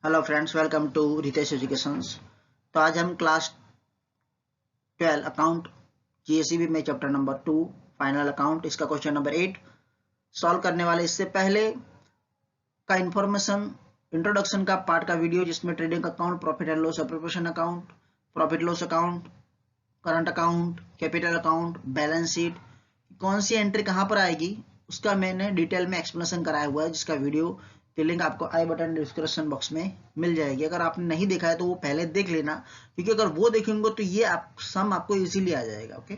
Hello friends, welcome to Ritesh educations. तो आज हम क्लास 12 अकाउंट जीएसईबी में चैप्टर नंबर 2 फाइनल अकाउंट इसका क्वेश्चन नंबर 8 सॉल्व करने वाले। इससे पहले का इंफॉर्मेशन इंट्रोडक्शन का पार्ट का वीडियो जिसमें trading account, profit and loss appropriation account, profit loss account, current account, capital account, balance sheet, कौन सी एंट्री कहाँ पर आएगी उसका मैंने डिटेल में एक्सप्लेनेशन कराया हुआ है, जिसका वीडियो की लिंक आपको आई बटन डिस्क्रिप्शन बॉक्स में मिल जाएगी। अगर आपने नहीं देखा है तो वो पहले देख लेना, क्योंकि अगर वो देखेंगे तो ये सम आपको इजीली आ जाएगा। ओके,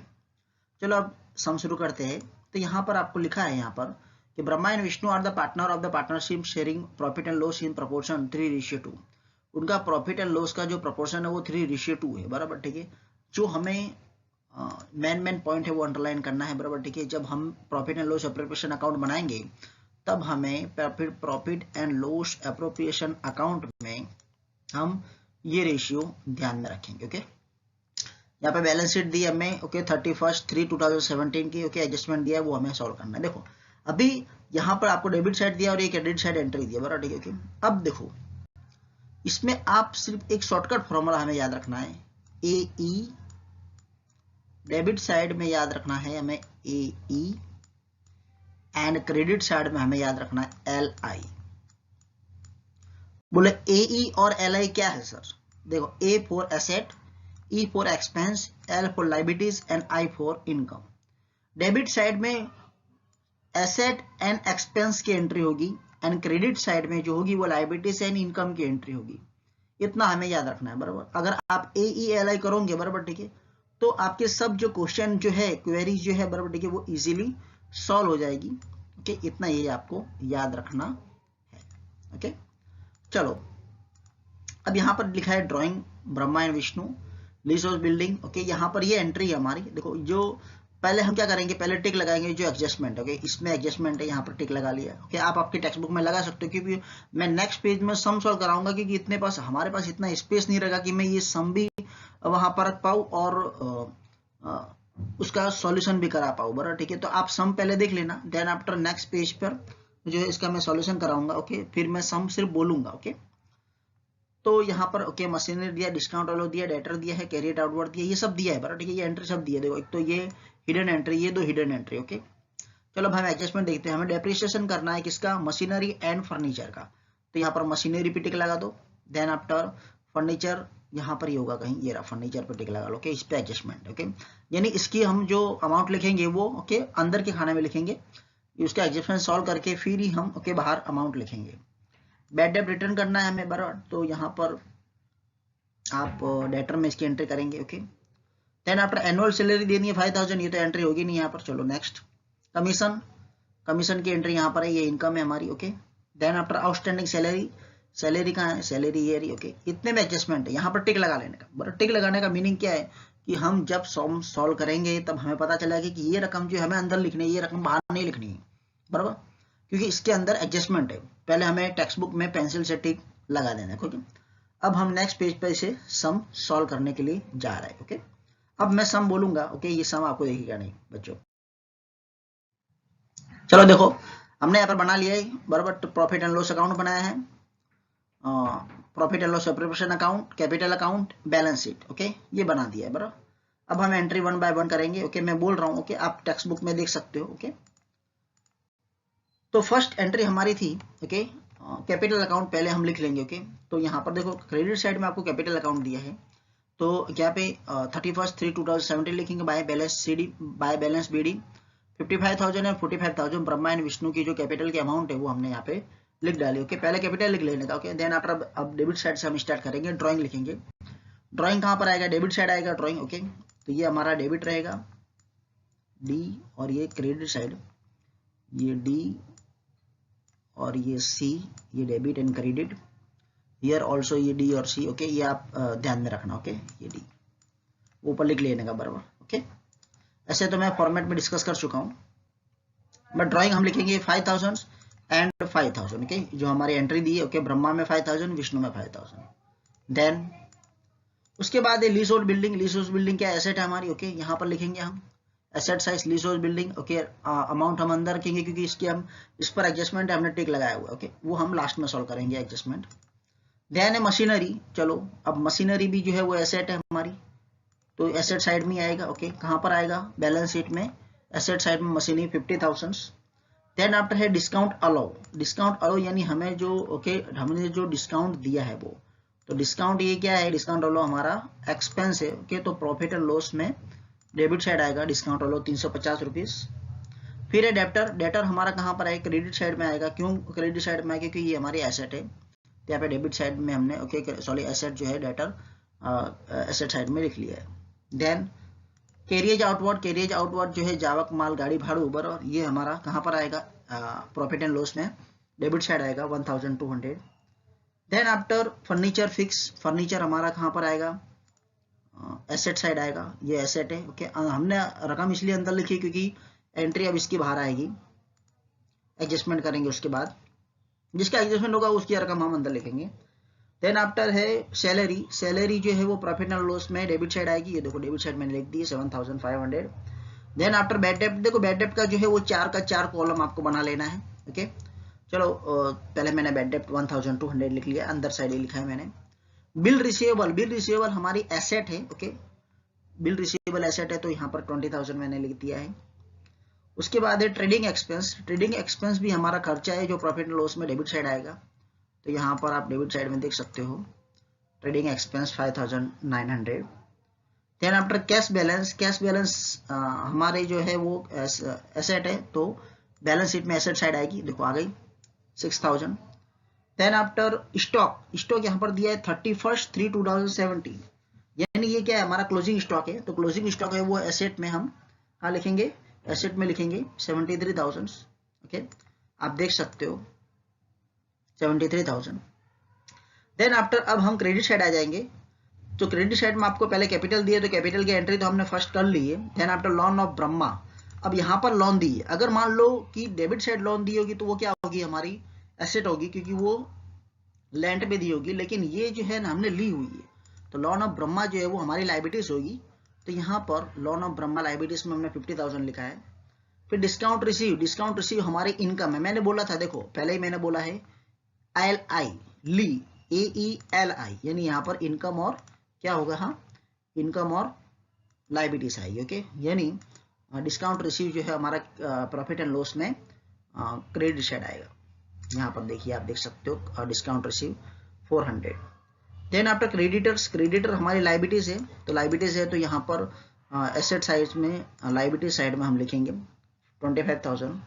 चलो अब सम शुरू करते हैं। तो यहाँ पर आपको लिखा है यहाँ पर कि Brahma and Vishnu are the partner of the partnership sharing profit and loss in proportion 3:2। उनका प्रॉफिट एंड लॉस का जो प्रपोर्शन है वो 3:2 है, बराबर। ठीक है, जो हमें मेन पॉइंट है वो अंडरलाइन करना है, बराबर। ठीक है, जब हम profit and loss appropriation account बनाएंगे तब हमें profit and loss appropriation account में हम ये रेशियो ध्यान में रखेंगे। ओके, यहाँ पे बैलेंस शीट दी हमें, ओके, 31/3/2017 की, ओके, एडजस्टमेंट दिया है, वो हमें सॉल्व करना है। देखो अभी यहाँ पर आपको डेबिट साइड दिया और ये क्रेडिट साइड एंट्री दिया, बराबर। ठीक है, अब देखो इसमें आप सिर्फ एक शॉर्टकट फॉर्मूला हमें याद रखना है, ए ई। डेबिट साइड में याद रखना है हमें ए ई एंड क्रेडिट साइड में हमें याद रखना है एल आई। बोले ए ई और एल आई क्या है सर? देखो, A for asset, E for expense, L for liabilities and I for income. Debit side में एसेट एंड एक्सपेंस की एंट्री होगी एंड क्रेडिट साइड में जो होगी वो लाइबिलिटीज एंड इनकम की एंट्री होगी। इतना हमें याद रखना है, बराबर। अगर आप ए ई एल आई करोगे, बराबर, ठीक है, तो आपके सब जो क्वेश्चन जो है, क्वेरी जो है, बराबर, ठीक है, वो इजीली सॉल्व हो जाएगी। ओके, इतना ये आपको याद रखना है। ओके, चलो अब यहाँ पर लिखा है drawing Brahma and Vishnu lease house building. Okay, यहाँ पर ये एंट्री है हमारी। देखो, जो पहले हम क्या करेंगे, पहले टिक लगाएंगे जो एडजस्टमेंट। ओके, इसमें एडजस्टमेंट है, यहाँ पर टिक लगा लिया। ओके, आप आपकी टेक्स्ट बुक में लगा सकते हो, क्योंकि मैं नेक्स्ट पेज में सम सॉल्व कराऊंगा, क्योंकि इतने पास हमारे पास इतना स्पेस नहीं रहेगा कि मैं ये सम भी वहां पर रख पाऊँ और उसका सॉल्यूशन भी करा पाऊँ, बराबर। ठीक है, तो आप सम पहले देख लेना, देन आफ्टर नेक्स्ट पेज पर जो है इसका मैं सॉल्यूशन कराऊंगा। ओके, फिर मैं सम सिर्फ बोलूंगा। ओके, तो यहाँ पर ओके मशीनरी दिया, डिस्काउंट वालों दिया, डेटर दिया है, कैरियर आउटवर्ड दिया, ये सब दिया है, बराबर। ठीक है, ये एंट्री सब दिया। देखो, एक तो ये हिडन एंट्री, ये दो हिडन एंट्री। ओके, चलो अब हम एडजस्टमेंट देखते हैं। हमें डेप्रिसिएशन करना है किसका? मशीनरी एंड फर्नीचर का। तो यहाँ पर मशीनरी पे टिक लगा दो, देन आफ्टर फर्नीचर यहाँ पर ही होगा कहीं, ये रहा, फर्नीचर पे टिक लगा लो। ओके, इस पे एडजस्टमेंट। ओके, यानी इसकी हम जो अमाउंट लिखेंगे वो ओके अंदर के खाने में लिखेंगे, उसका एडजस्टमेंट सॉल्व करके फिर ही हम ओके बाहर अमाउंट लिखेंगे। बैड डेट रिटर्न करना है हमें, बराबर, तो यहाँ पर आप डेटर में इसकी एंट्री करेंगे। Okay, then after annual salary देनी है 5000, ये तो एंट्री होगी नहीं यहाँ पर। चलो नेक्स्ट, कमीशन की एंट्री यहाँ पर है, ये इनकम है हमारी। Okay, then after outstanding salary कहाँ है? सैलरी ये रही। ओके, इतने में एडजस्टमेंट है, यहाँ पर टिक लगा लेने का। बराबर, टिक लगाने का मीनिंग क्या है कि हम जब सम सॉल्व करेंगे तब हमें पता चलेगा कि ये रकम जो हमें अंदर लिखनी है, ये रकम बाहर नहीं लिखनी है, बराबर, क्योंकि इसके अंदर एडजस्टमेंट है। पहले हमें टेक्स्ट बुक में पेंसिल से टिक लगा देना है। ओके, अब हम नेक्स्ट पेज पर इसे सम सॉल्व करने के लिए जा रहे हैं। ओके, अब मैं सम बोलूंगा। ओके, ये सम आपको देखिएगा नहीं बच्चों। चलो देखो, हमने यहाँ पर बना लिया है, बराबर, तो प्रॉफिट एंड लॉस अकाउंट बनाया है, profit and loss appropriation account, capital account, balance sheet. Okay, ये बना दिया है, बराबर। अब हम एंट्री 1 बाय 1 करेंगे। ओके, मैं बोल रहा हूँ, ओके, आप टेक्स्ट बुक में देख सकते हो। ओके, तो फर्स्ट एंट्री हमारी थी, ओके, कैपिटल अकाउंट पहले हम लिख लेंगे। ओके, तो यहाँ पर देखो क्रेडिट साइड में आपको कैपिटल अकाउंट दिया है, तो यहाँ पे 31/3/2017 लिखेंगे बाय बैलेंस बी डी। 55,000 और 45,000 ब्रह्मा एंड विष्णु की जो कैपिटल की अमाउंट है वो हमने यहाँ पे लिख डाली। ओके, पहले कैपिटल लिख लेने का। ओके, देन आफ्टर अब डेबिट साइड से हम स्टार्ट करेंगे, ड्राइंग लिखेंगे। ड्राइंग कहाँ पर आएगा? डेबिट साइड आएगा ड्राइंग। ओके, तो ये हमारा डेबिट रहेगा डी, और ये क्रेडिट साइड, ये डी और ये सी, ये debit and credit, here also ये डी और सी। ओके, ये आप ध्यान में रखना। ओके, ये डी ऊपर लिख लेने का, बराबर। ओके, ऐसे तो मैं फॉर्मेट में डिस्कस कर चुका हूँ, बट ड्राइंग हम लिखेंगे 5000 एंड 5000। ओके, जो हमारी एंट्री दी है, ओके, ब्रह्मा में 5000, विष्णु में 5000। देन उसके बाद lease hold building. Lease hold building क्या एसेट है हमारी? ओके, यहाँ पर लिखेंगे हम asset size lease hold building. Okay, amount हम अंदर रखेंगे क्योंकि इसकी हम इस पर एडजस्टमेंट हमने टिक लगाया हुआ है। ओके, वो हम लास्ट में सॉल्व करेंगे एडजस्टमेंट। देन है मशीनरी। चलो अब मशीनरी भी जो है वो एसेट है हमारी, तो एसेट साइड में आएगा। ओके, कहाँ पर आएगा? बैलेंस शीट में एसेट साइड में मशीनरी 50,000। देन आफ्टर है डिस्काउंट अलाउ। डिस्काउंट अलाउ यानी हमें जो हमने जो डिस्काउंट दिया है वो, तो डिस्काउंट ये क्या है? डिस्काउंट अलाउ हमारा एक्सपेंस है। ओके, तो प्रॉफिट एंड लॉस में डेबिट साइड आएगा डिस्काउंट अलाउ 350 रुपीज। फिर है डेप्टर। डेटर हमारा कहाँ पर आएगा? क्रेडिट साइड में आएगा। क्यों क्रेडिट साइड में आएगा? क्योंकि ये हमारी एसेट है, तो यहाँ पे डेबिट साइड में हमने एसेट जो है डेटर एसेट साइड में लिख लिया है। Then carriage outward. Carriage outward जो है जावक माल गाड़ी भाड़ा उबर, और ये हमारा कहाँ पर आएगा? प्रॉफिट एंड लॉस में डेबिट साइड आएगा 1200। Then after furniture fix. Furniture हमारा कहाँ पर आएगा? एसेट साइड आएगा, ये एसेट है। ओके, हमने रकम इसलिए अंदर लिखी क्योंकि एंट्री अब इसकी बाहर आएगी, एडजस्टमेंट करेंगे उसके बाद, जिसका एडजस्टमेंट होगा उसकी रकम हम अंदर लिखेंगे। देन आफ्टर है सैलरी। सैलरी जो है वो प्रॉफिट एंड लॉस में डेबिट साइड आएगी, ये देखो डेबिट साइड मैंने लिख दी है 7,500। देन आफ्टर बैड डेप्ट। देखो बैड डेप्ट का जो है वो 4 का 4 कॉलम आपको बना लेना है। ओके, चलो पहले मैंने बैड डेप्ट 1200 लिख लिया, अंदर साइड लिखा है मैंने। Bill receivable. बिल रिसीवेबल हमारी एसेट है। ओके, बिल रिसीवेबल एसेट है, तो यहाँ पर 20,000 मैंने लिख दिया है। उसके बाद है ट्रेडिंग एक्सपेंस। ट्रेडिंग एक्सपेंस भी हमारा खर्चा है जो प्रॉफिट एंड लॉस में डेबिट साइड आएगा, तो यहाँ पर आप डेबिट साइड में देख सकते हो trading expense 5,900। Then after cash balance. Cash balance हमारे जो है वो एसेट है, तो बैलेंस शीट में एसेट साइड आएगी, देखो आ गई 6,000। Then after stock. स्टॉक यहाँ पर दिया है 31/3/2017, यानी ये क्या है? हमारा क्लोजिंग स्टॉक है, तो क्लोजिंग स्टॉक है वो एसेट में हम कहाँ लिखेंगे? एसेट में लिखेंगे 73,000। ओके, आप देख सकते हो 73,000। देन आफ्टर अब हम क्रेडिट साइड आ जाएंगे, तो क्रेडिट साइड में आपको पहले कैपिटल दिए, तो कैपिटल की एंट्री तो हमने फर्स्ट कर ली है। Then after loan of Brahma. अब यहाँ पर लोन दी है, अगर मान लो कि डेबिट साइड लोन दी होगी तो वो क्या होगी? हमारी एसेट होगी, क्योंकि वो लैंड पे दी होगी, लेकिन ये जो है ना हमने ली हुई है, तो लोन ऑफ ब्रह्मा जो है वो हमारी लाइबिलिटीज होगी, तो यहाँ पर लोन ऑफ ब्रह्मा लाइबिलिटीज में हमने 50,000 लिखा है। फिर डिस्काउंट रिसीव। डिस्काउंट रिसीव हमारी इनकम है, मैंने बोला था, देखो पहले ही मैंने बोला है LI ली, AELI, यानी यहाँ पर इनकम और क्या होगा? हाँ, इनकम और लाइबिलिटीज आएगी। ओके, यानी डिस्काउंट रिसीव जो है हमारा प्रॉफिट एंड लॉस में क्रेडिट साइड आएगा। यहाँ पर देखिए, आप देख सकते हो discount receive 400। Then after creditors. Creditor हमारी लाइबिलिटीज है, तो लाइबिलिटीज है तो यहाँ पर एसेट साइड में लाइबिलिटी साइड में हम लिखेंगे 25,000।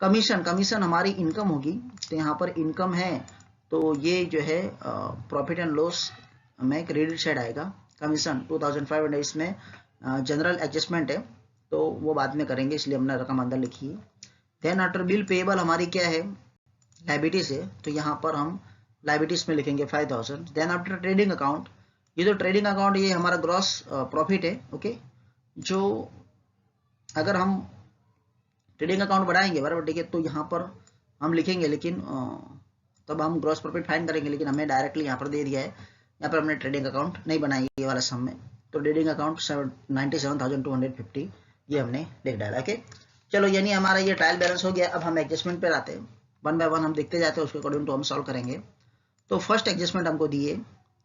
कमीशन। कमीशन हमारी इनकम होगी, तो यहाँ पर इनकम है, तो ये जो है प्रॉफिट एंड लॉस में क्रेडिट साइड आएगा। कमीशन 2,500, इसमें जनरल एडजस्टमेंट है, तो वो बाद में करेंगे, इसलिए हमने रकम अंदर लिखी है। देन आफ्टर बिल पेएबल हमारी क्या है? लाइबिलिटीज है, तो यहाँ पर हम लाइबिलिटीज में लिखेंगे 5,000। Then after trading account. ये जो ट्रेडिंग अकाउंट ये हमारा ग्रॉस प्रॉफिट है। ओके, जो अगर हम ट्रेडिंग अकाउंट बढ़ाएंगे बराबर, ठीक है, तो यहाँ पर हम लिखेंगे, लेकिन तब हम ग्रॉस प्रॉफिट फाइंड करेंगे, लेकिन हमें डायरेक्टली यहाँ पर दे दिया है, यहाँ पर हमने ट्रेडिंग अकाउंट नहीं बनाई ये वाला सम में, तो ट्रेडिंग अकाउंट 97,250 ये हमने लिख डाला। ओके, चलो यानी हमारा ये ट्रायल बैलेंस हो गया। अब हम एडजस्टमेंट पे आते हैं, वन बाय वन हम देखते जाते हैं, उसके अकॉर्डिंग तो हम सॉल्व करेंगे। तो फर्स्ट एडजस्टमेंट हमको दिए,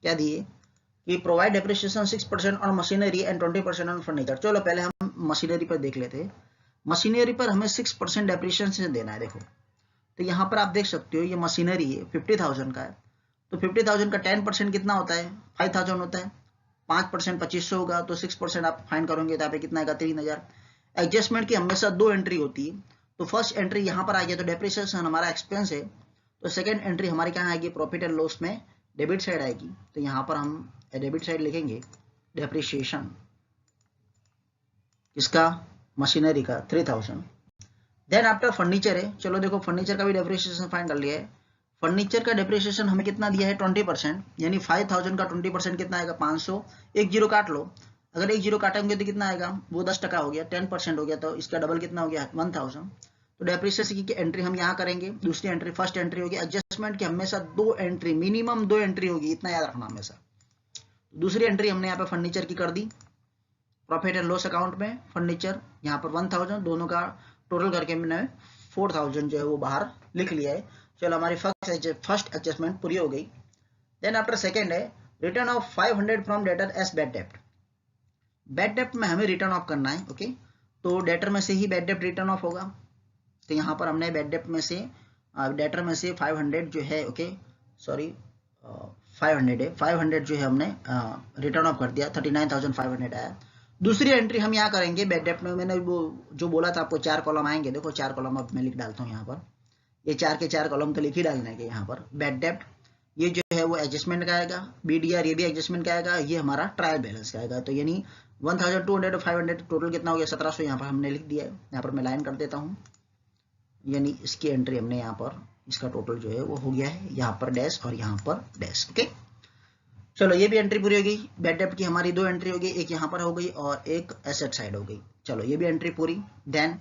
क्या दिए कि provide depreciation 6% on machinery and 20% on furniture. चलो पहले हम मशीनरी पर देख लेते हैं। मशीनरी पर हमें 6% डेप्रिसिएशन देना है। देखो, तो यहाँ पर आप देख सकते हो ये मशीनरी है 50,000 का है, तो 50,000 का 10% कितना होता है? 5,000 होता है। 5% 2,500 होगा, तो 6% आप फाइंड करोगे तो यहाँ पे कितना आएगा? 3,000। एडजस्टमेंट की हमेशा 2 एंट्री होती है, तो फर्स्ट एंट्री यहाँ पर आ गया, तो डेप्रिसिएशन हमारा एक्सपेंस है, तो सेकेंड एंट्री हमारी कहाँ आएगी? प्रॉफिट एंड लॉस में डेबिट साइड आएगी, तो यहाँ पर हम डेबिट साइड लिखेंगे डेप्रिसिएशन इसका मशीनरी का 3,000। देन आफ्टर फर्नीचर है, चलो देखो फर्नीचर का भी डेप्रिसिएशन फाइंड कर लिया है। फर्नीचर का डेप्रिसिएशन हमें कितना दिया है? 20%, यानी 5,000 का 20% कितना आएगा? 500। एक जीरो काट लो, अगर एक जीरो काटेंगे तो कितना आएगा? वो 10% हो गया, 10% हो गया, तो इसका डबल कितना हो गया? 1,000। तो डेप्रिसिएशन की एंट्री हम यहाँ करेंगे, दूसरी एंट्री फर्स्ट एंट्री होगी। एडजस्टमेंट की हमेशा 2 एंट्री, मिनिमम 2 एंट्री होगी, इतना याद रखना हमेशा। दूसरी एंट्री हमने यहाँ पे फर्नीचर की कर दी, प्रॉफिट एंड लॉस अकाउंट में फर्नीचर यहाँ पर 1,000, दोनों का टोटल करके मैंने 4,000 जो है वो बाहर लिख लिया है। चलो हमारी फर्स्ट एडजस्टमेंट पूरी हो गई। देन आफ्टर सेकेंड है return of 500 from debtor as bad डेप्ट। बैड डेप्ट में हमें रिटर्न ऑफ करना है, ओके तो डेटर में से ही बैड डेप्ट रिटर्न ऑफ होगा। तो यहाँ पर हमने बैड डेप्ट में से डेटर में से 500 जो है, ओके सॉरी 500 है, 500 जो है हमने रिटर्न ऑफ कर दिया, 39,500 आया। दूसरी एंट्री हम यहाँ करेंगे बैड डेप्ट में, मैंने वो जो बोला था आपको 4 कॉलम आएंगे, देखो 4 कॉलम अब मैं लिख डालता हूँ यहाँ पर, ये 4 के 4 कॉलम तो लिख ही डालने के यहाँ पर। बैड डेप्ट ये जो है वो एडजस्टमेंट का आएगा, BDR ये भी एडजस्टमेंट का आएगा, ये हमारा ट्रायल बैलेंस का आएगा। तो यानी 1200 और 500 टोटल कितना हो गया 1700, यहाँ पर हमने लिख दिया है। यहाँ पर मैं लाइन कर देता हूँ, यानी इसकी एंट्री हमने यहाँ पर, इसका टोटल जो है वो हो गया है, यहाँ पर डैश और यहाँ पर डैश, ओके चलो ये भी एंट्री पूरी हो गई। बैड डेप्ट की हमारी 2 एंट्री हो गई, एक यहाँ पर हो गई और एक एसेट साइड हो गई। चलो ये भी एंट्री पूरी। देन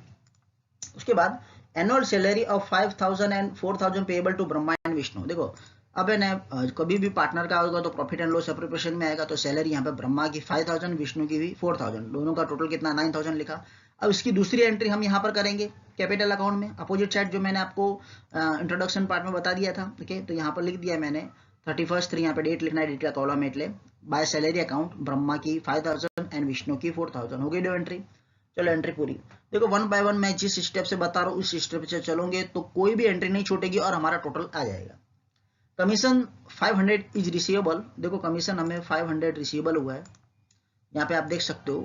उसके बाद annual salary of 5,000 and 4,000 payable to Brahma and Vishnu. देखो अब है कभी भी पार्टनर का होगा तो प्रॉफिट एंड लॉस एप्रोप्रिएशन में आएगा, तो सैलरी यहाँ पे ब्रह्मा की 5,000, विष्णु की भी 4,000, दोनों का टोटल कितना 9,000 लिखा। अब इसकी दूसरी एंट्री हम यहाँ पर करेंगे कैपिटल अकाउंट में, अपोजिट साइड जो मैंने आपको इंट्रोडक्शन पार्ट में बता दिया था, ओके तो यहाँ पर लिख दिया मैंने 31 यहाँ पे डेट लिखना है, डेट का कॉलम एट ले बाय सैलरी अकाउंट, ब्रह्मा की 5,000 एंड विष्णु की 4,000, हो गई 2 एंट्री। चलो एंट्री पूरी। देखो 1 बाय 1 मैं जिस स्टेप से बता रहा हूँ उस स्टेप से चलोगे तो कोई भी एंट्री नहीं छूटेगी और हमारा टोटल आ जाएगा। कमीशन 500 इज रिसीवेबल, देखो कमीशन हमें 500 रिसीवेबल हुआ है, यहाँ पे आप देख सकते हो।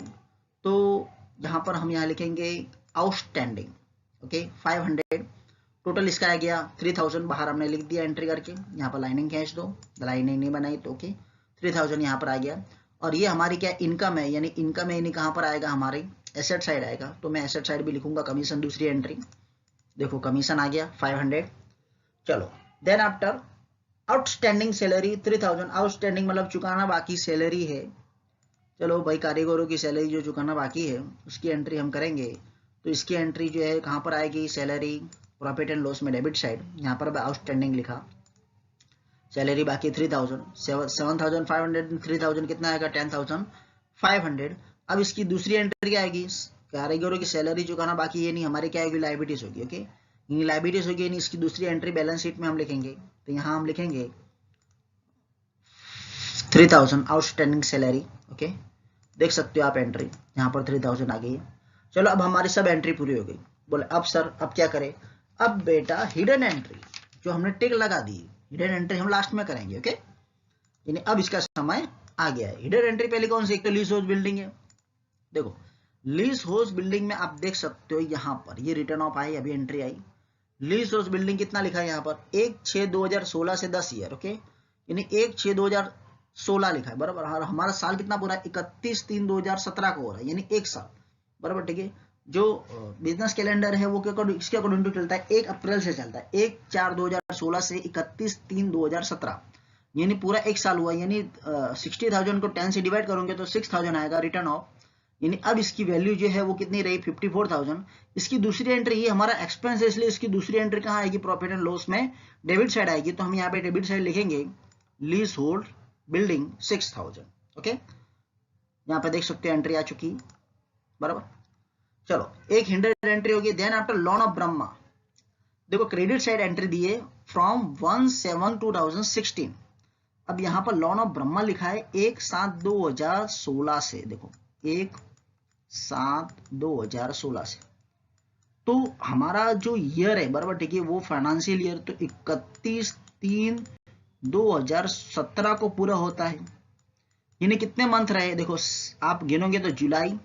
तो यहाँ पर हम यहाँ लिखेंगे आउटस्टैंडिंग, ओके 500 टोटल इसका आ गया 3,000, बाहर हमने लिख दिया एंट्री करके, यहाँ पर लाइनिंग खींच दो, लाइनिंग नहीं बनाई तो ओके 3,000 यहाँ पर आ गया। और ये हमारी क्या इनकम है, यानी इनकम है, यानी कहाँ पर आएगा हमारी एसेट साइड आएगा, तो मैं एसेट साइड भी लिखूंगा कमीशन दूसरी एंट्री। देखो कमीशन आ गया 500। चलो then after outstanding salary 3,000, outstanding मतलब चुकाना बाकी सैलरी है। चलो भाई कारीगरों की सैलरी जो चुकाना बाकी है उसकी एंट्री हम करेंगे, तो इसकी एंट्री जो है कहाँ पर आएगी, सैलरी प्रॉफिट एंड लॉस में डेबिट साइड, यहाँ पर आउटस्टैंडिंग लिखा, सैलरी बाकी 3,000, 7,500 3,000 कितना आएगा 10,500। अब इसकी दूसरी एंट्री क्या आएगी, कारीगरों की सैलरी चुकाना बाकी, ये नहीं हमारी क्या आएगी लाइबिलिटीज होगी, ओके लाइबिलिटीज होगी, नहीं इसकी दूसरी एंट्री बैलेंस शीट में हम लिखेंगे, तो यहाँ हम लिखेंगे 3,000 आउटस्टैंडिंग सैलरी, ओके देख सकते हो आप एंट्री यहाँ पर 3,000 आ गई है। चलो अब हमारी सब एंट्री पूरी हो गई। बोले अब सर अब क्या करें, अब बेटा हिडन एंट्री जो हमने टिक लगा दी, हिडन एंट्री हम लास्ट में करेंगे, ओके यानी अब इसका समय आ गया है। हिडन एंट्री पहले कौन सी, एक तो लीज हाउस बिल्डिंग है। देखो लीज हाउस बिल्डिंग में आप देख सकते हो यहाँ पर ये रिटर्न ऑफ आई, अभी एंट्री आई। लीज हाउस बिल्डिंग कितना लिखा है यहाँ पर 1/6/2016 से 10 ईयर, ओके यानी 1/6/2016 लिखा है बराबर। और हमारा साल कितना पूरा 31/3/2017 को हो रहा है, यानी 1 साल बराबर, ठीक है। जो बिजनेस कैलेंडर है वो इसके अकॉर्डिंग टू चलता है 1 अप्रैल से चलता है, 1/4/2016 से 31/3/2017, यानी पूरा 1 साल हुआ, यानी 60,000 को 10 से डिवाइड करोगे तो 6,000 आएगा रिटर्न ऑफ, यानी अब इसकी वैल्यू जो है वो कितनी रही 54,000। इसकी दूसरी एंट्री ये हमारा एक्सपेंस है, इसलिए इसकी दूसरी एंट्री कहाँ आएगी, प्रॉफिट एंड लॉस में डेबिट साइड आएगी, तो हम यहाँ पे डेबिट साइड लिखेंगे लीज होल्ड बिल्डिंग 6,000, ओके यहाँ पे देख सकते हो एंट्री आ चुकी बराबर। चलो एक हिंडन एंट्री होगी। Then after loan of Brahma, देखो क्रेडिट साइड एंट्री दिए फ्रॉम 1/7/2016। अब यहाँ पर लोन ऑफ ब्रह्मा लिखा है 1/7/2016 से, देखो 1/7/2016 से, तो हमारा जो ईयर है बराबर ठीक है वो फाइनेंशियल ईयर तो 31/3/2017 को पूरा होता है, यानी कितने मंथ रहे, देखो आप गिनोगे तो जुलाई,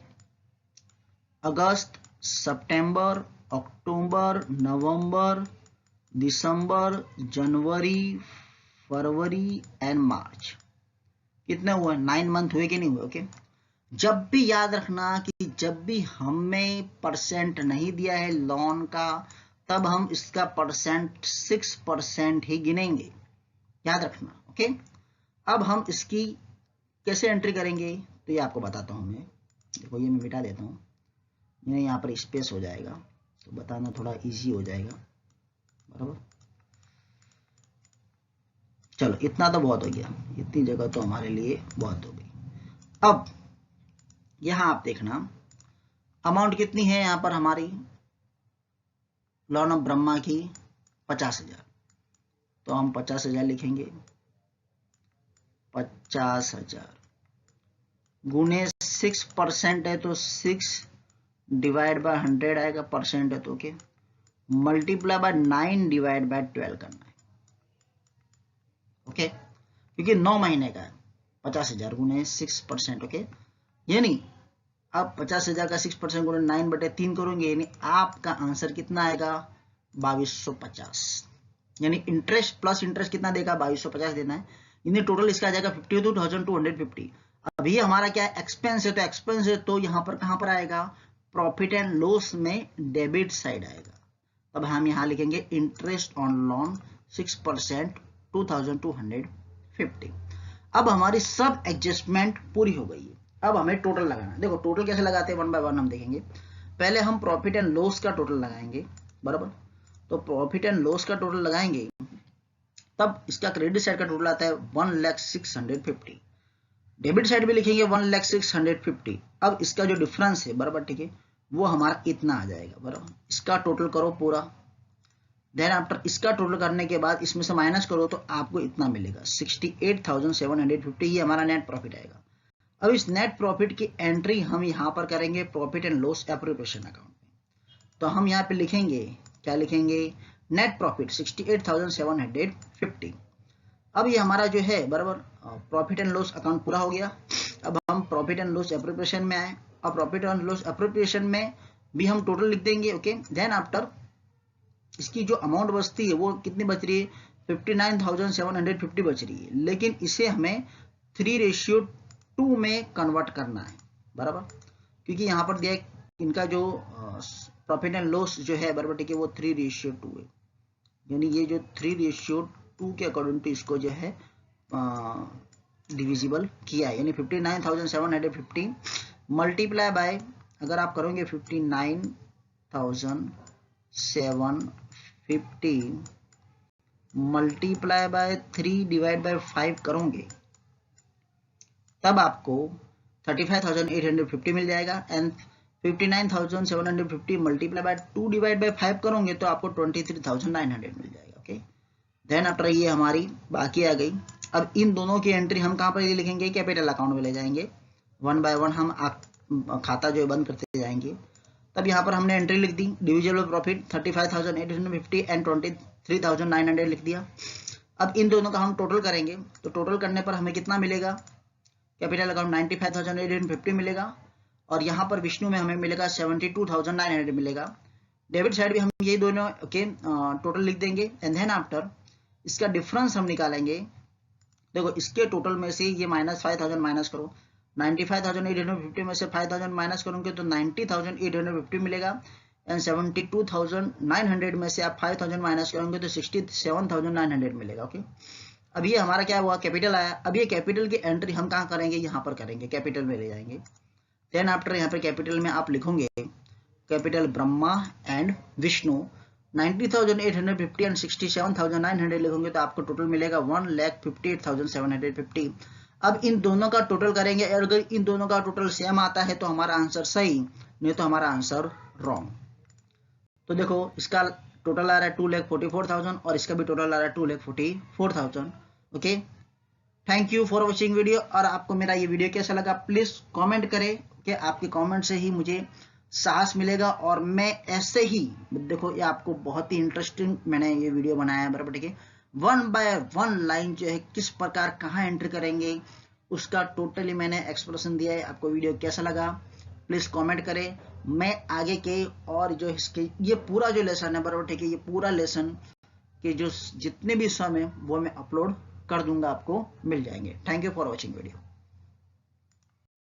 अगस्त, सितंबर, अक्टूबर, नवंबर, दिसंबर, जनवरी, फरवरी एंड मार्च, कितने हुए 9 मंथ हुए कि नहीं हुए, ओके जब भी याद रखना कि जब भी हमें परसेंट नहीं दिया है लोन का तब हम इसका परसेंट 6% ही गिनेंगे, याद रखना, ओके। अब हम इसकी कैसे एंट्री करेंगे तो ये आपको बताता हूं मैं, देखो ये मैं मिटा देता हूं, ये यहाँ पर स्पेस हो जाएगा तो बताना थोड़ा इजी हो जाएगा बराबर। चलो इतना तो बहुत हो गया, इतनी जगह तो हमारे लिए बहुत हो गई। अब यहां आप देखना अमाउंट कितनी है यहां पर हमारी लोन ऑफ ब्रह्मा की 50,000, तो हम 50,000 लिखेंगे, 50,000 गुने 6% है तो 6 डिवाइड बाय 100 आएगा, परसेंट है तो okay, multiply by 9 divide by 12 करना है ओके, क्योंकि 9 महीने का है। 50,000 गुने 6% ओके, यानी अब 50,000 का 6% गुने 9/3 करोगे, यानी आपका आंसर कितना आएगा 2250, यानी इंटरेस्ट प्लस इंटरेस्ट कितना देगा 2250 देना है, यानी टोटल इसका आ जाएगा 52,250। अभी हमारा क्या है एक्सपेंस है, तो एक्सपेंस है तो यहाँ पर कहाँ पर आएगा प्रॉफिट एंड लॉस में डेबिट साइड आएगा। अब हम यहाँ लिखेंगे इंटरेस्ट ऑन लोन 6% 2250। अब हमारी सब एडजस्टमेंट पूरी हो गई है, अब हमें टोटल लगाना है। देखो टोटल कैसे लगाते हैं, 1 बाय 1 हम देखेंगे। पहले हम प्रॉफिट एंड लॉस का टोटल लगाएंगे बराबर, तो प्रॉफिट एंड लॉस का टोटल लगाएंगे तब इसका क्रेडिट साइड का टोटल आता है 1,06,50, डेबिट साइड भी लिखेंगे 1,06,50। अब इसका जो डिफरेंस है बराबर ठीक है, वो हमारा इतना आ जाएगा बराबर। इसका टोटल करो पूरा, देन आफ्टर इसका टोटल करने के बाद इसमें से माइनस करो तो आपको इतना मिलेगा 68,750, ये हमारा नेट प्रॉफिट आएगा। अब इस नेट प्रॉफिट की एंट्री हम यहाँ पर करेंगे profit and loss appropriation account में। तो हम यहाँ पे लिखेंगे, क्या लिखेंगे, नेट प्रॉफिट 68,750। अब ये हमारा जो है बराबर प्रॉफिट एंड लॉस अकाउंट पूरा हो गया। अब हम प्रॉफिट एंड लॉस एप्रोप्रिएशन में आए। अब प्रॉफिट एंड लॉस एप्रोप्रिएशन में भी हम टोटल लिख देंगे ओके। देन आफ्टर इसकी जो अमाउंट बचती है वो कितनी बच रही है 59,750 बच रही है, लेकिन इसे हमें 3:2 में कन्वर्ट करना है बराबर, क्योंकि यहाँ पर दिया इनका जो प्रॉफिट एंड लॉस जो है बराबर ठीक है वो 3:2 है, यानी ये जो 3:2 के अकॉर्डिंग टू इसको जो है डिविजिबल किया है, यानी 59,750 मल्टीप्लाई बाय, अगर आप करोगे 59,750 मल्टीप्लाई बाय 3 डिवाइड बाय 5 करोगे तब आपको 35,850 मिल जाएगा। And 59,750 multiply by 2 divide by 5 करोगे तो आपको 23,900 मिल जाएगा ओके। देन आफ्टर ये हमारी बाकी आ गई। अब इन दोनों की एंट्री हम कहाँ पर लिखेंगे, कैपिटल अकाउंट में ले जाएंगे। 1 बाय 1 हम खाता जो बंद करते जाएंगे। तब यहाँ पर हमने एंट्री लिख दी, डिविजिबल प्रॉफिट 35,850 एंड 23,900 लिख दिया। अब इन दोनों का हम टोटल करेंगे, तो टोटल करने पर हमें कितना मिलेगा, कैपिटल अकाउंट 95,850 मिलेगा, और यहाँ पर विष्णु में हमें मिलेगा 72,900 मिलेगा। डेबिट साइड भी हम ये दोनों ओके टोटल लिख देंगे। एंड देन आफ्टर इसका डिफरेंस हम निकालेंगे। देखो इसके टोटल में से ये -5,000 माइनस करो, 95,850 में से 5,000 माइनस करोगे तो 90,850 मिलेगा। एंड 72,900 में से आप 5,000 माइनस करोगे तो 67,900 मिलेगा ओके। अब ये हमारा क्या हुआ, कैपिटल आया। अब ये कैपिटल की एंट्री हम कहाँ करेंगे, यहाँ पर करेंगे, कैपिटल में ले जाएंगे। देन आफ्टर यहाँ पर कैपिटल में आप लिखोगे capital Brahma and Vishnu 90,850 and 67,900 लिखोगे तो आपको टोटल मिलेगा 1,58,750। अब इन दोनों का टोटल करेंगे, अगर इन दोनों का टोटल सेम आता है तो हमारा आंसर सही, नहीं तो हमारा आंसर रॉन्ग। तो देखो इसका टोटल आ रहा है 2,44,000 और इसका भी टोटल आ रहा है 2,44,000 okay. Thank you for watching video. और आपको मेरा ये वीडियो कैसा लगा प्लीज कमेंट करें कि आपके कमेंट से ही मुझे साहस मिलेगा, और मैं ऐसे ही देखो ये आपको बहुत ही इंटरेस्टिंग मैंने ये वीडियो बनाया है बराबर ठीक है। 1 बाय 1 लाइन जो है किस प्रकार कहाँ एंटर करेंगे उसका टोटली मैंने एक्सप्लेनेशन दिया है। आपको वीडियो कैसा लगा प्लीज कमेंट करें। मैं आगे के और जो इसके ये पूरा जो लेसन है बराबर ठीक है, ये पूरा लेसन के जो जितने भी सम है वो मैं अपलोड कर दूंगा, आपको मिल जाएंगे। Thank you for watching video.